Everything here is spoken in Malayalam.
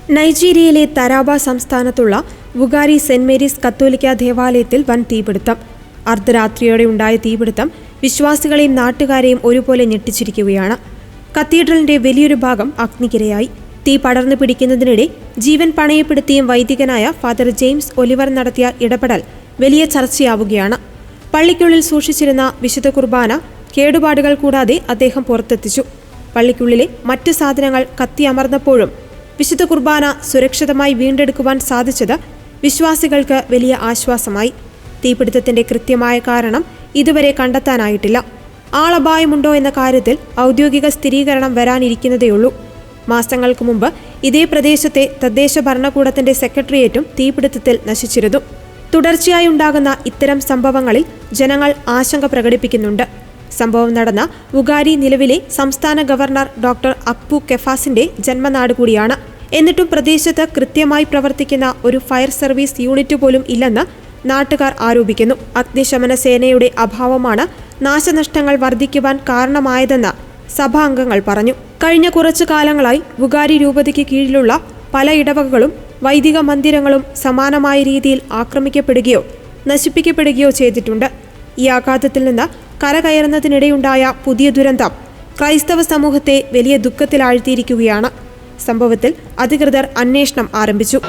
നൈജീരിയയിലെ തരാബ സംസ്ഥാനത്തുള്ള വുഗാരി സെന്റ് മേരീസ് കത്തോലിക്ക ദേവാലയത്തിൽ വൻ തീപിടുത്തം. അർദ്ധരാത്രിയോടെ ഉണ്ടായ തീപിടുത്തം വിശ്വാസികളെയും നാട്ടുകാരെയും ഒരുപോലെ ഞെട്ടിച്ചിരിക്കുകയാണ്. കത്തീഡ്രലിന്റെ വലിയൊരു ഭാഗം അഗ്നിക്കിരയായി. തീ പടർന്നു പിടിക്കുന്നതിനിടെ ജീവൻ പണയപ്പെടുത്തിയും വൈദികനായ ഫാദർ ജെയിംസ് ഒലിവർ നടത്തിയ ഇടപെടൽ വലിയ ചർച്ചയാവുകയാണ്. പള്ളിക്കുള്ളിൽ സൂക്ഷിച്ചിരുന്ന വിശുദ്ധ കുർബാന കേടുപാടുകൾ കൂടാതെ അദ്ദേഹം പുറത്തെത്തിച്ചു. പള്ളിക്കുള്ളിലെ മറ്റ് സാധനങ്ങൾ കത്തിയമർന്നപ്പോഴും വിശുദ്ധ കുർബാന സുരക്ഷിതമായി വീണ്ടെടുക്കുവാൻ സാധിച്ചത് വിശ്വാസികൾക്ക് വലിയ ആശ്വാസമായി. തീപിടുത്തത്തിന്റെ കൃത്യമായ കാരണം ഇതുവരെ കണ്ടെത്താനായിട്ടില്ല. ആളപായമുണ്ടോ എന്ന കാര്യത്തിൽ ഔദ്യോഗിക സ്ഥിരീകരണം വരാനിരിക്കുന്നതേയുള്ളൂ. മാസങ്ങൾക്ക് മുമ്പ് ഇതേ പ്രദേശത്തെ തദ്ദേശ ഭരണകൂടത്തിന്റെ സെക്രട്ടേറിയറ്റും തീപിടുത്തത്തിൽ നശിച്ചിരുന്നു. തുടർച്ചയായി ഉണ്ടാകുന്ന ഇത്തരം സംഭവങ്ങളിൽ ജനങ്ങൾ ആശങ്ക പ്രകടിപ്പിക്കുന്നുണ്ട്. സംഭവം നടന്ന വുഗാരി നിലവിലെ സംസ്ഥാന ഗവർണർ ഡോക്ടർ അക്പു കെഫാസിന്റെ ജന്മനാട് കൂടിയാണ്. എന്നിട്ടും പ്രദേശത്ത് കൃത്യമായി പ്രവർത്തിക്കുന്ന ഒരു ഫയർ സർവീസ് യൂണിറ്റ് പോലും ഇല്ലെന്ന് നാട്ടുകാർ ആരോപിക്കുന്നു. അഗ്നിശമന സേനയുടെ അഭാവമാണ് നാശനഷ്ടങ്ങൾ വർദ്ധിക്കുവാൻ കാരണമായതെന്ന് സഭാംഗങ്ങൾ പറഞ്ഞു. കഴിഞ്ഞ കുറച്ചു കാലങ്ങളായി വുഗാരി രൂപതയ്ക്ക് കീഴിലുള്ള പല ഇടവകകളും വൈദിക മന്ദിരങ്ങളും സമാനമായ രീതിയിൽ ആക്രമിക്കപ്പെടുകയോ നശിപ്പിക്കപ്പെടുകയോ ചെയ്തിട്ടുണ്ട്. ഈ ആഘാതത്തിൽ നിന്ന് കരകയറുന്നതിനിടെയുണ്ടായ പുതിയ ദുരന്തം ക്രൈസ്തവ സമൂഹത്തെ വലിയ ദുഃഖത്തിലാഴ്ത്തിയിരിക്കുകയാണ്. സംഭവത്തിൽ അധികൃതർ അന്വേഷണം ആരംഭിച്ചു.